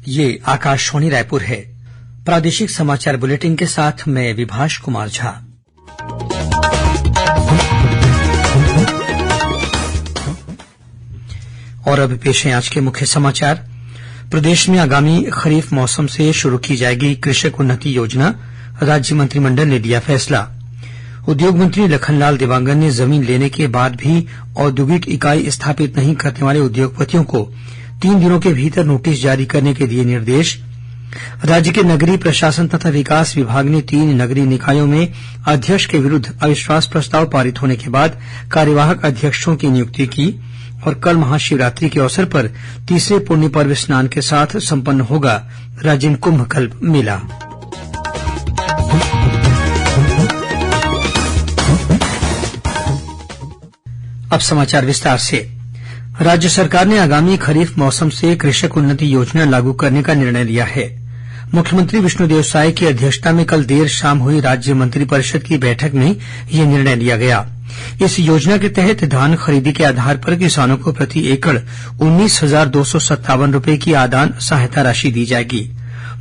ये आकाशवाणी रायपुर है। प्रादेशिक समाचार बुलेटिन के साथ मैं विभाष कुमार झा। और अब पेश है आज के मुख्य समाचार। प्रदेश में आगामी खरीफ मौसम से शुरू की जाएगी कृषक उन्नति योजना, राज्य मंत्रिमंडल ने लिया फैसला। उद्योग मंत्री लखनलाल देवांगन ने जमीन लेने के बाद भी औद्योगिक इकाई स्थापित नहीं करने वाले उद्योगपतियों को 3 दिनों के भीतर नोटिस जारी करने के दिए निर्देश। राज्य के नगरीय प्रशासन तथा विकास विभाग ने 3 नगरीय निकायों में अध्यक्ष के विरुद्ध अविश्वास प्रस्ताव पारित होने के बाद कार्यवाहक अध्यक्षों की नियुक्ति की। और कल महाशिवरात्रि के अवसर पर तीसरे पुण्य पर्व स्नान के साथ संपन्न होगा राजिम कुंभकल्प मेला। अब समाचार विस्तार से। राज्य सरकार ने आगामी खरीफ मौसम से कृषक उन्नति योजना लागू करने का निर्णय लिया है। मुख्यमंत्री विष्णुदेव साय की अध्यक्षता में कल देर शाम हुई राज्य मंत्रिपरिषद की बैठक में यह निर्णय लिया गया। इस योजना के तहत धान खरीदी के आधार पर किसानों को प्रति एकड़ 19,257 रूपये की आदान सहायता राशि दी जाएगी।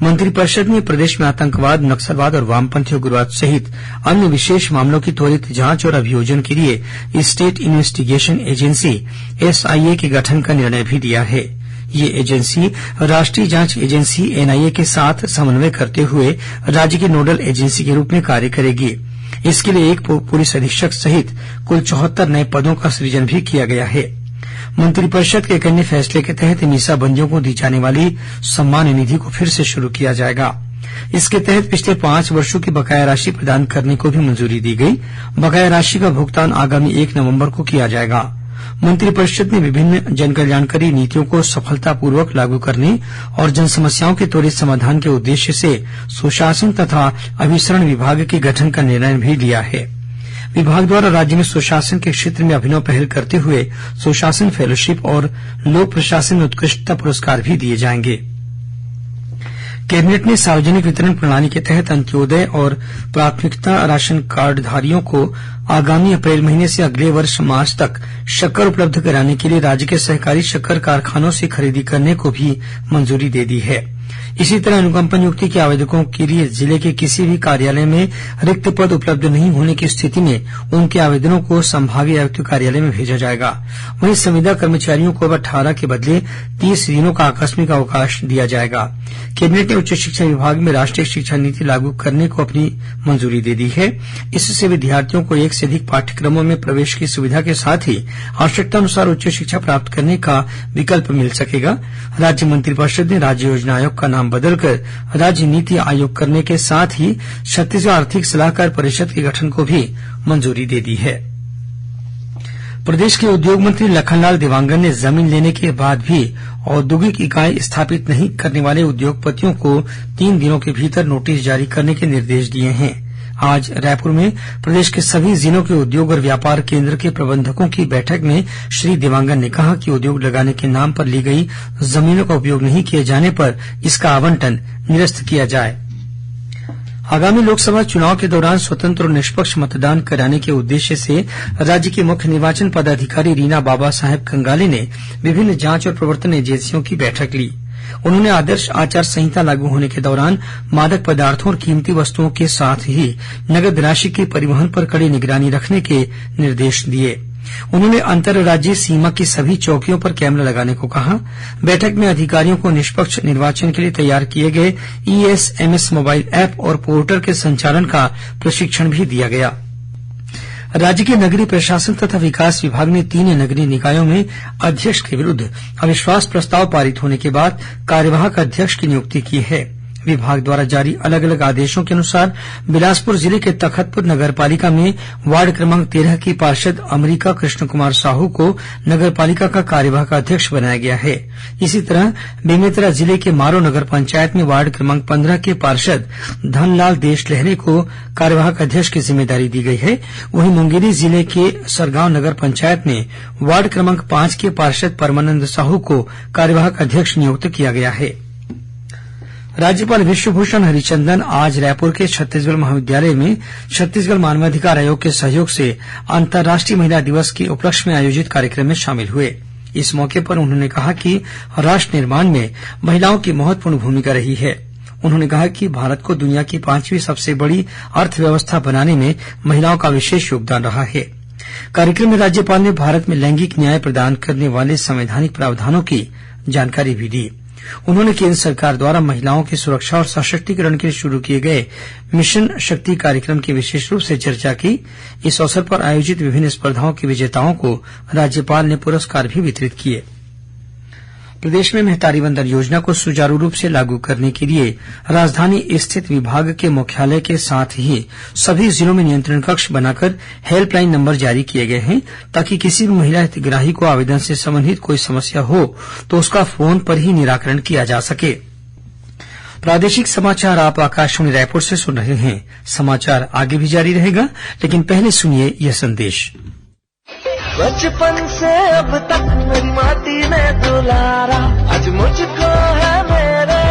मंत्रिपरिषद ने प्रदेश में आतंकवाद, नक्सलवाद और वामपंथी उग्रवाद सहित अन्य विशेष मामलों की त्वरित जांच और अभियोजन के लिए स्टेट इन्वेस्टिगेशन एजेंसी SIA के गठन का निर्णय भी लिया है। ये एजेंसी राष्ट्रीय जांच एजेंसी NIA के साथ समन्वय करते हुए राज्य की नोडल एजेंसी के रूप में कार्य करेगी। इसके लिए एक पुलिस अधीक्षक सहित कुल 74 नए पदों का सृजन भी किया गया है। मंत्रिपरिषद के एक अन्य फैसले के तहत मीसाबंदियों को दी जाने वाली सम्मान निधि को फिर से शुरू किया जाएगा। इसके तहत पिछले 5 वर्षों की बकाया राशि प्रदान करने को भी मंजूरी दी गई। बकाया राशि का भुगतान आगामी 1 नवंबर को किया जाएगा। मंत्रिपरिषद ने विभिन्न जनकल्याणकारी नीतियों को सफलतापूर्वक लागू करने और जनसमस्याओं के त्वरित समाधान के उद्देश्य से सुशासन तथा अभिसरण विभाग के गठन का निर्णय भी लिया है। विभाग द्वारा राज्य में सुशासन के क्षेत्र में अभिनव पहल करते हुए सुशासन फेलोशिप और लोक प्रशासन में उत्कृष्टता पुरस्कार भी दिए जाएंगे। कैबिनेट ने सार्वजनिक वितरण प्रणाली के तहत अंत्योदय और प्राथमिकता राशन कार्डधारियों को आगामी अप्रैल महीने से अगले वर्ष मार्च तक शक्कर उपलब्ध कराने के लिए राज्य के सहकारी शक्कर कारखानों से खरीदी करने को भी मंजूरी दे दी है। इसी तरह अनुकंपा नियुक्ति के आवेदकों के लिए जिले के किसी भी कार्यालय में रिक्त पद उपलब्ध नहीं होने की स्थिति में उनके आवेदनों को संभागीय आयुक्त कार्यालय में भेजा जाएगा। वहीं संविदा कर्मचारियों को अब 18 के बदले 30 दिनों का आकस्मिक अवकाश दिया जाएगा। कैबिनेट ने उच्च शिक्षा विभाग में राष्ट्रीय शिक्षा नीति लागू करने को अपनी मंजूरी दे दी है। इससे विद्यार्थियों को एक से अधिक पाठ्यक्रमों में प्रवेश की सुविधा के साथ ही आवश्यकतानुसार उच्च शिक्षा प्राप्त करने का विकल्प मिल सकेगा। राज्य मंत्रिपरिषद ने राज्य योजना आयोग का नाम बदलकर राज्य नीति आयोग करने के साथ ही छत्तीसगढ़ आर्थिक सलाहकार परिषद के गठन को भी मंजूरी दे दी है। प्रदेश के उद्योग मंत्री लखनलाल देवांगन ने जमीन लेने के बाद भी औद्योगिक इकाई स्थापित नहीं करने वाले उद्योगपतियों को 3 दिनों के भीतर नोटिस जारी करने के निर्देश दिए हैं। आज रायपुर में प्रदेश के सभी जिलों के उद्योग और व्यापार केन्द्र के प्रबंधकों की बैठक में श्री देवांगन ने कहा कि उद्योग लगाने के नाम पर ली गई जमीनों का उपयोग नहीं किए जाने पर इसका आवंटन निरस्त किया जाए। आगामी लोकसभा चुनाव के दौरान स्वतंत्र और निष्पक्ष मतदान कराने के उद्देश्य से राज्य की मुख्य निर्वाचन पदाधिकारी रीना बाबा साहेब कंगाले ने विभिन्न जांच और प्रवर्तन एजेंसियों की बैठक ली। उन्होंने आदर्श आचार संहिता लागू होने के दौरान मादक पदार्थों और कीमती वस्तुओं के साथ ही नगद राशि के परिवहन पर कड़ी निगरानी रखने के निर्देश दिए। उन्होंने अंतर्राज्यीय सीमा की सभी चौकियों पर कैमरा लगाने को कहा। बैठक में अधिकारियों को निष्पक्ष निर्वाचन के लिए तैयार किए गए ESMS मोबाइल ऐप और पोर्टल के संचालन का प्रशिक्षण भी दिया गया। राज्य के नगरीय प्रशासन तथा विकास विभाग ने 3 नगरीय निकायों में अध्यक्ष के विरुद्ध अविश्वास प्रस्ताव पारित होने के बाद कार्यवाहक अध्यक्ष की नियुक्ति की है। विभाग द्वारा जारी अलग अलग आदेशों के अनुसार बिलासपुर जिले के तखतपुर नगरपालिका में वार्ड क्रमांक 13 की पार्षद अमरिका कृष्ण कुमार साहू को नगरपालिका का कार्यवाहक अध्यक्ष बनाया गया है। इसी तरह बेमेतरा जिले के मारो नगर पंचायत में वार्ड क्रमांक 15 के पार्षद धनलाल देशलहरे को कार्यवाहक अध्यक्ष की जिम्मेदारी दी गई है। वहीं मुंगेली जिले के सरगांव नगर पंचायत में वार्ड क्रमांक 5 के पार्षद परमानंद साहू को कार्यवाहक अध्यक्ष नियुक्त किया गया है। राज्यपाल विश्वभूषण हरिचंदन आज रायपुर के छत्तीसगढ़ महाविद्यालय में छत्तीसगढ़ मानवाधिकार आयोग के सहयोग से अंतर्राष्ट्रीय महिला दिवस के उपलक्ष्य में आयोजित कार्यक्रम में शामिल हुए। इस मौके पर उन्होंने कहा कि राष्ट्र निर्माण में महिलाओं की महत्वपूर्ण भूमिका रही है। उन्होंने कहा कि भारत को दुनिया की 5वीं सबसे बड़ी अर्थव्यवस्था बनाने में महिलाओं का विशेष योगदान रहा है। कार्यक्रम में राज्यपाल ने भारत में लैंगिक न्याय प्रदान करने वाले संवैधानिक प्रावधानों की जानकारी भी दी। उन्होंने केंद्र सरकार द्वारा महिलाओं की सुरक्षा और सशक्तिकरण के लिए शुरू किए गए मिशन शक्ति कार्यक्रम की विशेष रूप से चर्चा की। इस अवसर पर आयोजित विभिन्न स्पर्धाओं के विजेताओं को राज्यपाल ने पुरस्कार भी वितरित किए। प्रदेश में महतारी वंदन योजना को सुचारू रूप से लागू करने के लिए राजधानी स्थित विभाग के मुख्यालय के साथ ही सभी जिलों में नियंत्रण कक्ष बनाकर हेल्पलाइन नंबर जारी किए गए हैं, ताकि किसी भी महिला हितग्राही को आवेदन से संबंधित कोई समस्या हो तो उसका फोन पर ही निराकरण किया जा सके। प्रादेशिक समाचार आप आकाशवाणी रायपुर से सुन रहे हैं। समाचार आगे भी जारी रहेगा, लेकिन पहले सुनिए यह संदेश। बचपन से अब तक मेरी माटी ने दुलारा, आज मुझको है मेरे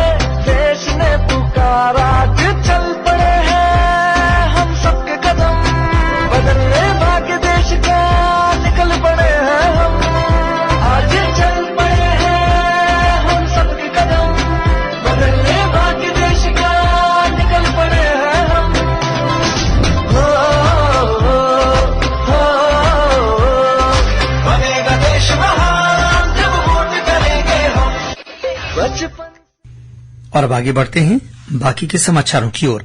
देश ने पुकारा। आज चल पड़े हैं हम सबके कदम, बदलने भाग्य देश का निकल पड़े हैं हम। आज चल पड़े हैं हम सबके कदम, बदलने भाग्य देश का निकल पड़े हैं हम। और अब आगे बढ़ते हैं बाकी के समाचारों की ओर।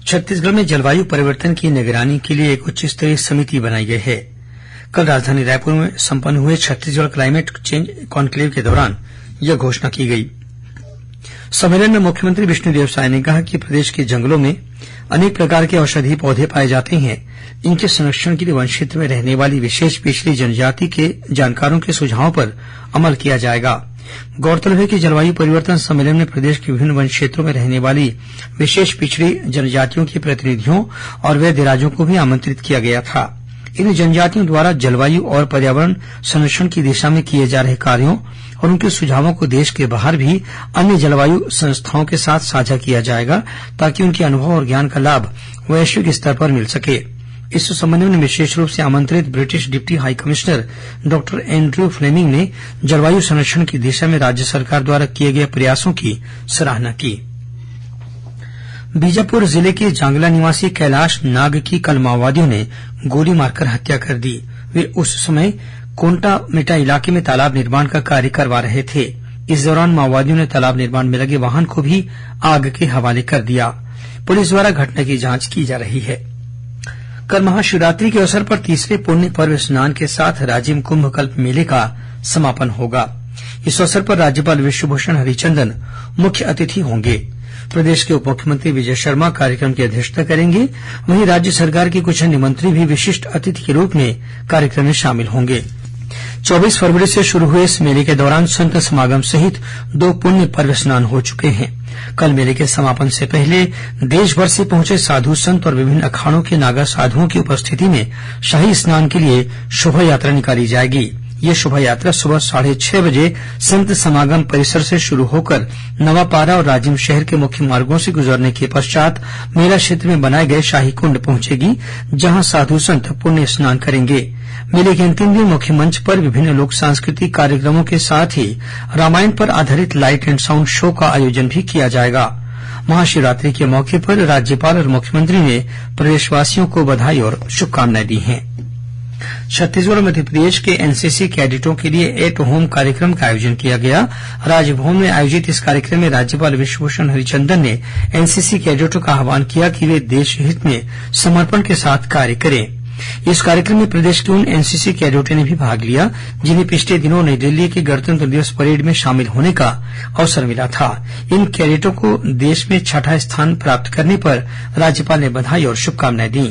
छत्तीसगढ़ में जलवायु परिवर्तन की निगरानी के लिए एक उच्च स्तरीय समिति बनाई गई है। कल राजधानी रायपुर में संपन्न हुए छत्तीसगढ़ क्लाइमेट चेंज कॉन्क्लेव के दौरान यह घोषणा की गई। सम्मेलन में मुख्यमंत्री विष्णुदेव साय ने कहा कि प्रदेश के जंगलों में अनेक प्रकार के औषधीय पौधे पाए जाते हैं। इनके संरक्षण के लिए वन क्षेत्र में रहने वाली विशेष पिछड़ी जनजाति के जानकारों के सुझावों पर अमल किया जाएगा। गौरतलब है कि जलवायु परिवर्तन सम्मेलन में प्रदेश के विभिन्न वन क्षेत्रों में रहने वाली विशेष पिछड़ी जनजातियों के प्रतिनिधियों और वैधराजों को भी आमंत्रित किया गया था। इन जनजातियों द्वारा जलवायु और पर्यावरण संरक्षण की दिशा में किए जा रहे कार्यों और उनके सुझावों को देश के बाहर भी अन्य जलवायु संस्थाओं के साथ साझा किया जाएगा, ताकि उनके अनुभव और ज्ञान का लाभ वैश्विक स्तर पर मिल सके। इस सम्मेलन में विशेष रूप से आमंत्रित British deputy high commissioner doctor Andrew Fleming ने जलवायु संरक्षण की दिशा में राज्य सरकार द्वारा किए गए प्रयासों की सराहना की। बीजापुर जिले के जांगला निवासी कैलाश नाग की कल माओवादियों ने गोली मारकर हत्या कर दी। वे उस समय कोंटा मेटा इलाके में तालाब निर्माण का कार्य करवा रहे थे। इस दौरान माओवादियों ने तालाब निर्माण में लगे वाहन को भी आग के हवाले कर दिया। पुलिस द्वारा घटना की जांच की जा रही है। कल महाशिवरात्रि के अवसर पर तीसरे पुण्य पर्व स्नान के साथ राजिम कुंभ कल्प मेले का समापन होगा। इस अवसर पर राज्यपाल विश्वभूषण हरिचंदन मुख्य अतिथि होंगे। प्रदेश के उप मुख्यमंत्री विजय शर्मा कार्यक्रम की अध्यक्षता करेंगे। वहीं राज्य सरकार के कुछ अन्य मंत्री भी विशिष्ट अतिथि के रूप में कार्यक्रम में शामिल होंगे। 24 फरवरी से शुरू हुए इस मेले के दौरान संत समागम सहित 2 पुण्य पर्व स्नान हो चुके हैं। कल मेले के समापन से पहले देश भर से पहुंचे साधु संत और विभिन्न अखाड़ों के नागा साधुओं की उपस्थिति में शाही स्नान के लिए शोभा यात्रा निकाली जाएगी। यह शोभा यात्रा सुबह 6:30 बजे संत समागम परिसर से शुरू होकर नवापारा और राजिम शहर के मुख्य मार्गों से गुजरने के पश्चात मेला क्षेत्र में बनाए गए शाही कुंड पहुंचेगी, जहां साधु संत पुण्य स्नान करेंगे। मेले के अंतिम दिन मुख्य मंच पर विभिन्न लोक सांस्कृतिक कार्यक्रमों के साथ ही रामायण पर आधारित लाइट एंड साउंड शो का आयोजन भी किया जाएगा। महाशिवरात्रि के मौके पर राज्यपाल और मुख्यमंत्री ने प्रदेशवासियों को बधाई और शुभकामनाएं दी हैं। छत्तीसगढ़ और मध्यप्रदेश के एनसीसी कैडेटों के लिए एट होम कार्यक्रम का आयोजन किया गया। राजभवन में आयोजित इस कार्यक्रम में राज्यपाल विश्वभूषण हरिचंदन ने एनसीसी कैडेटों का आह्वान किया कि वे देश हित में समर्पण के साथ कार्य करें। इस कार्यक्रम में प्रदेश के उन एनसीसी कैडेटों ने भी भाग लिया जिन्हें पिछले दिनों नई दिल्ली के गणतंत्र दिवस परेड में शामिल होने का अवसर मिला था। इन कैडेटों को देश में 6ठा स्थान प्राप्त करने पर राज्यपाल ने बधाई और शुभकामनाएं दी।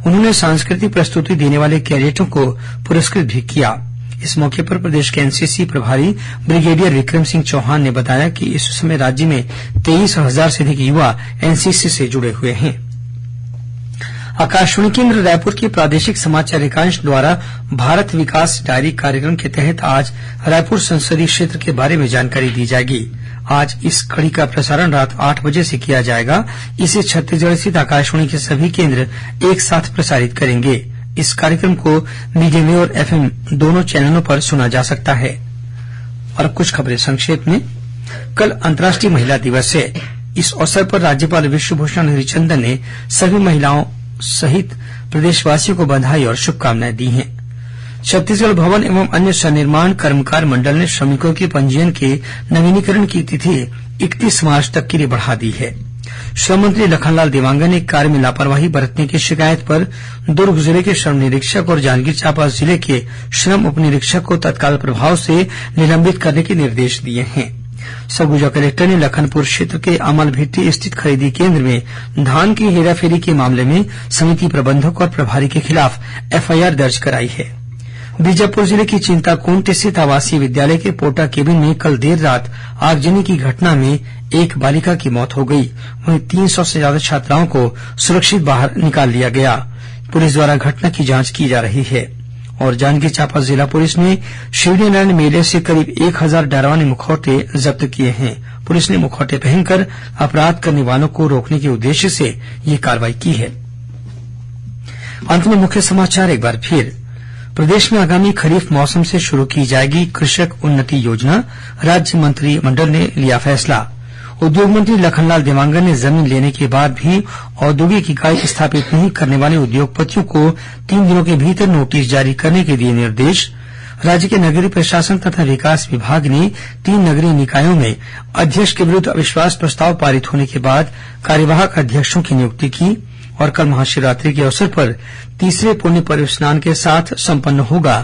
उन्होंने सांस्कृतिक प्रस्तुति देने वाले कैडेटों को पुरस्कृत भी किया। इस मौके पर प्रदेश के एनसीसी प्रभारी ब्रिगेडियर विक्रम सिंह चौहान ने बताया कि इस समय राज्य में 23,000 से अधिक युवा एनसीसी से जुड़े हुए हैं। आकाशवाणी केन्द्र रायपुर के प्रादेशिक समाचार एकांश द्वारा भारत विकास डायरी कार्यक्रम के तहत आज रायपुर संसदीय क्षेत्र के बारे में जानकारी दी जाएगी। आज इस कड़ी का प्रसारण रात 8 बजे से किया जाएगा। इसे छत्तीसगढ़ स्थित आकाशवाणी के सभी केन्द्र एक साथ प्रसारित करेंगे। इस कार्यक्रम को मीडियम वेव और FM दोनों चैनलों पर सुना जा सकता है। और कुछ खबरें संक्षेप में। कल अंतर्राष्ट्रीय महिला दिवस है। इस अवसर पर राज्यपाल विश्वभूषण हरिचंदन ने सभी महिलाओं सहित प्रदेशवासियों को बधाई और शुभकामनाएं दी हैं। छत्तीसगढ़ भवन एवं अन्य सन्निर्माण कर्मकार मंडल ने श्रमिकों के पंजीयन के नवीनीकरण की तिथि 31 मार्च तक के लिए बढ़ा दी है। श्रम मंत्री लखनलाल देवांगन ने कार्य में लापरवाही बरतने की शिकायत पर दुर्ग जिले के श्रम निरीक्षक और जांजगीर चांपा जिले के श्रम उप निरीक्षक को तत्काल प्रभाव से निलंबित करने के निर्देश दिए हैं। सरगुजा कलेक्टर ने लखनपुर क्षेत्र के अमलभिट्टी स्थित खरीदी केंद्र में धान की हेराफेरी के मामले में समिति प्रबंधक और प्रभारी के खिलाफ FIR दर्ज कराई है। बीजापुर जिले की चिंताकुंट स्थित आवासीय विद्यालय के पोटा केबिन में कल देर रात आगजनी की घटना में एक बालिका की मौत हो गई। वहीं 300 से ज्यादा छात्राओं को सुरक्षित बाहर निकाल लिया गया। पुलिस द्वारा घटना की जांच की जा रही है। और जांजगीर चांपा जिला पुलिस ने शिवरीनारायण मेले से करीब 1000 डरावने मुखौटे जब्त किए हैं। पुलिस ने मुखौटे पहनकर अपराध करने वालों को रोकने के उद्देश्य से यह कार्रवाई की है। अंत में मुख्य समाचार एक बार फिर। प्रदेश में आगामी खरीफ मौसम से शुरू की जाएगी कृषक उन्नति योजना, राज्य मंत्रिमंडल ने लिया फैसला। उद्योग मंत्री लखनलाल देवांगन ने जमीन लेने के बाद भी औद्योगिक इकाई स्थापित नहीं करने वाले उद्योगपतियों को 3 दिनों के भीतर नोटिस जारी करने के दिए निर्देश। राज्य के नगरीय प्रशासन तथा विकास विभाग ने 3 नगरीय निकायों में अध्यक्ष के विरुद्ध अविश्वास प्रस्ताव पारित होने के बाद कार्यवाहक अध्यक्षों की नियुक्ति की। और कल महाशिवरात्रि के अवसर पर तीसरे पुण्य पर्व स्नान के साथ संपन्न होगा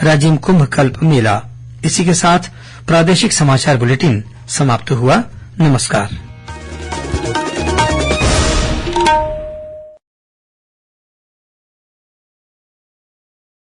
राजिम कुंभ कल्प मेला। इसी के साथ प्रादेशिक समाचार बुलेटिन समाप्त हुआ। नमस्कार।